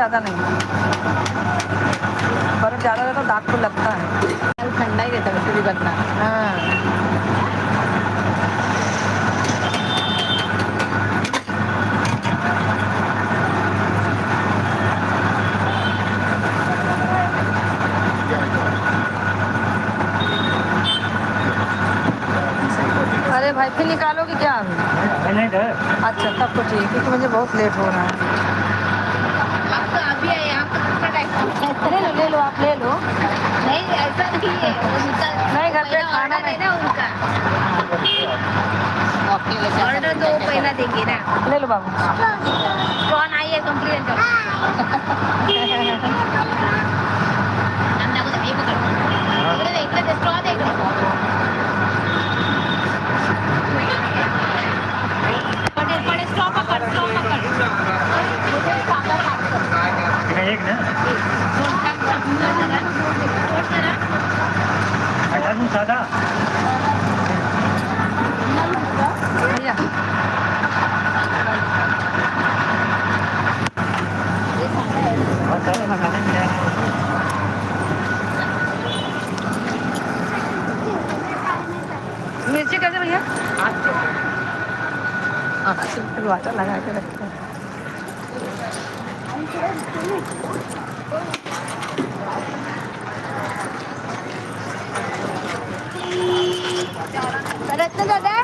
ज़्यादा नहीं, बर्फ़ ज़्यादा है तो दाग तो लगता है। ठंडा ही रहता है वैसे भी बनना। हाँ। अरे भाई फिर निकालोगे क्या अभी? नहीं है। अच्छा तब तो ठीक है, क्योंकि मुझे बहुत लेट हो रहा है। आप तो अभी आए, आप कितना टाइम? ले लो आप ले लो। नहीं ऐसा नहीं है, वो उनका नहीं, घर पे खाना ऑर्डर है में ना उनका। ऑर्डर तो वो पहला देंगे ना। ले लो बाबू। कौन आई है कंप्लीट अंडा को तो ये पकड़ इकडे इकडे स्ट्रॉ दे इकडे पडे पडे स्ट्रॉ पकड स्ट्रॉ पकड मुझे सादा खायचं एक ना अजून साधा भैया मिर्ची कैसे भैया? 8 रुपये वाटर लगा के रखते हैं। रत्न दादा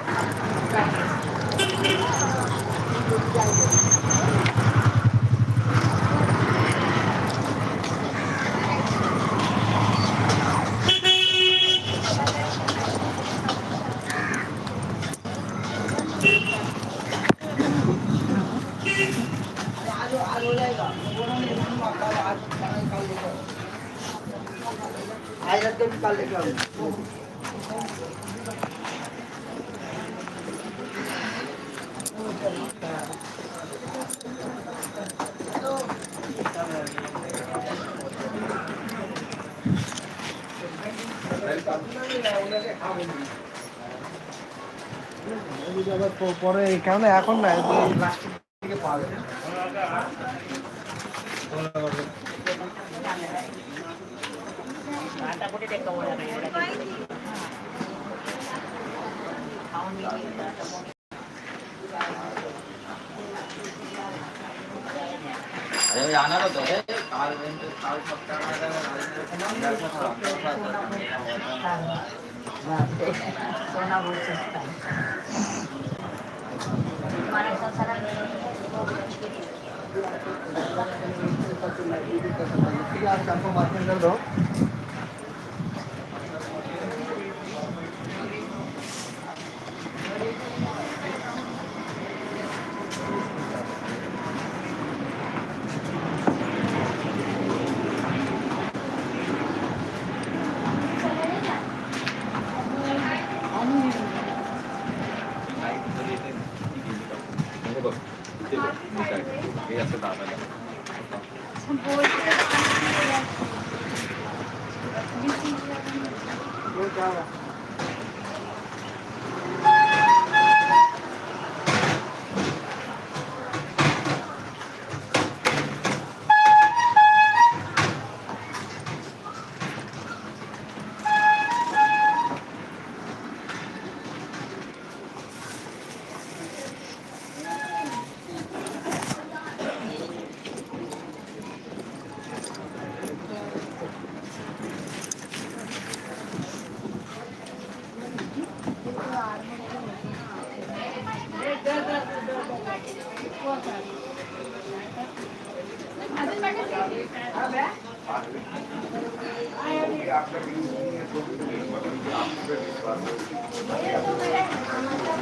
পরে কেন এখন না প্লাস্টিক থেকে পাওয়া যায়। अरे जाणार होतं रे काल काल सोना बहुत सस्ता है हमारा सारा आपको मार्केट कर दो।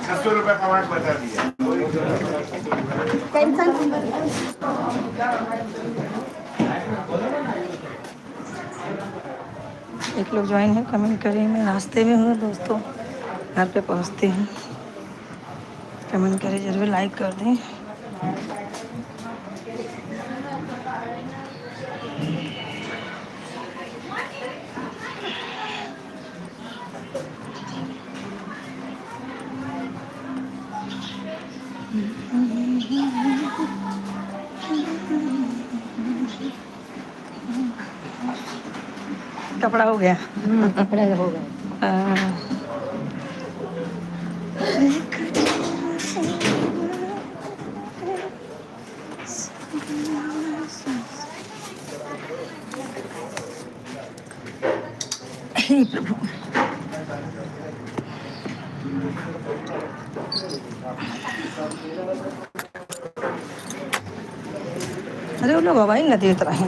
₹600 कमांड बता दिया। एक लोग ज्वाइन है, कमेंट करें। मैं रास्ते में हूँ दोस्तों, घर पे पहुँचते हैं। कमेंट करें जरूर, लाइक कर दें। कपड़ा हो गया। कपड़े हो गए। हाँ। हे प्रभु। अरे वो लोग मोबाइल न देते रहे।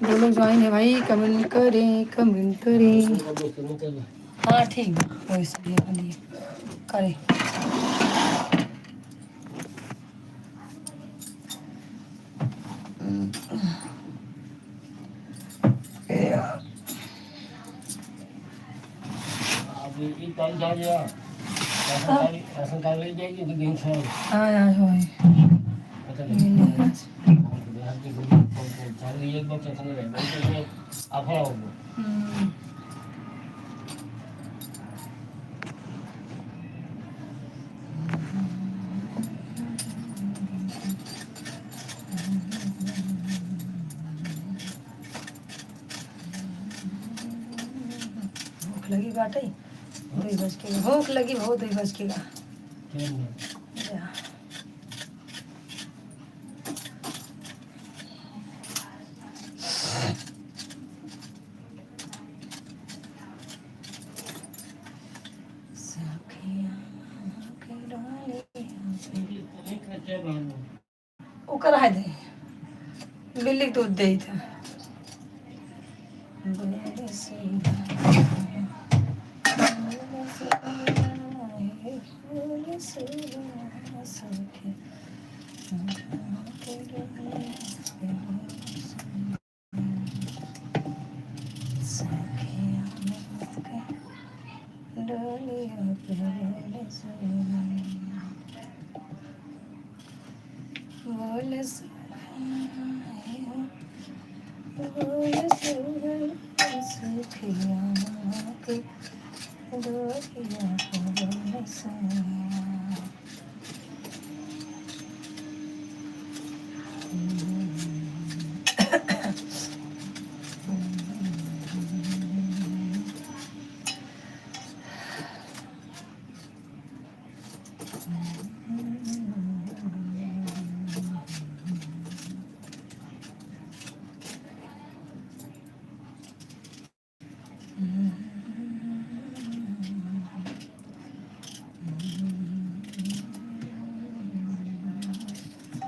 जो लोग ज्वाइन है भाई कमेंट करें, कमेंट करें। हाँ ठीक है, वैसे भी अपन ये करें। हाँ यार होय। हम्म। भूख लगी बाटे 2 बज के, भूख लगी बहुत 2 बज के का। या। ओकर है दे बिल्ली के दूध दे था।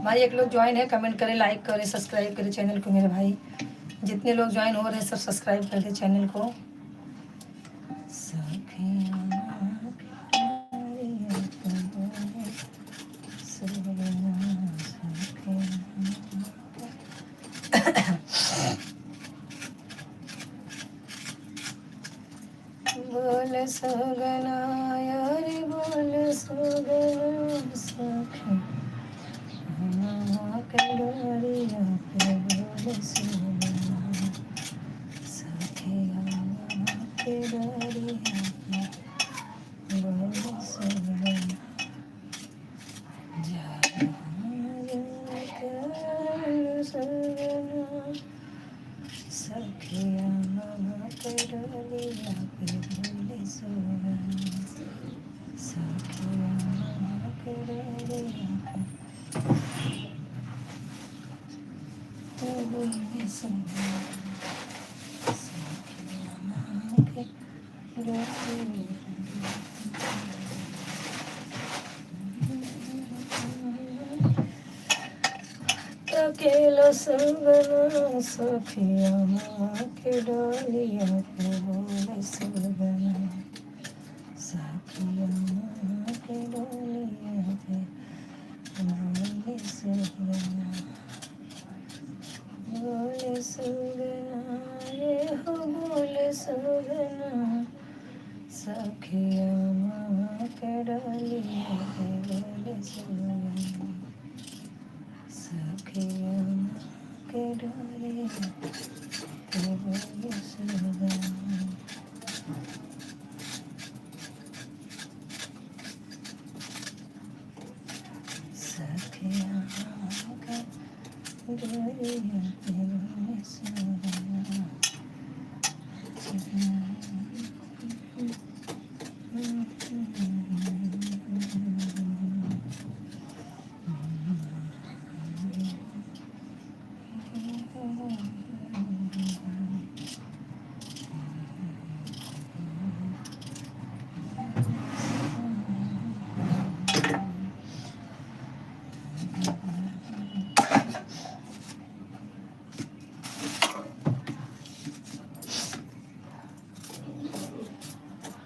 भाई एक लोग ज्वाइन है, कमेंट करें, लाइक करें, सब्सक्राइब करें चैनल को मेरे भाई। जितने लोग ज्वाइन हो रहे हैं सब सब्सक्राइब कर दे चैनल को। बोल सगना यार बोल सगना सखी कड़ोरिया पे बोल सगना सखिया के डोरिया पे बोल सगना सखिया के डोरिया पे बोल सगना सखिया के डोरिया पे बोल सगना सखिया के डोरिया। अकेला सगना सखिया के डोलिया पे बोले सगना सखिया के डोलिया पे बोले सगना ये हो बोले सगना सखिया के डोलिया पे बोले सगना सखिया के डोलिया पे बोले सगना। सखिया के डोलिया पे बोले सगना।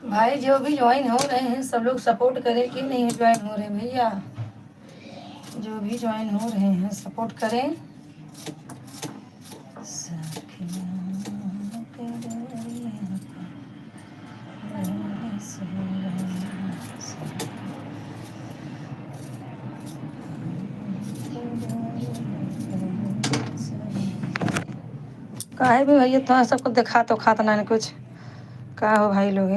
भाई जो भी ज्वाइन हो रहे हैं सब लोग सपोर्ट करें कि नहीं ज्वाइन हो रहे हैं भैया, जो भी ज्वाइन हो रहे हैं सपोर्ट करें। काहे भी भैया थोड़ा सबको दिखा तो खाता ना कुछ का हो भाई लोग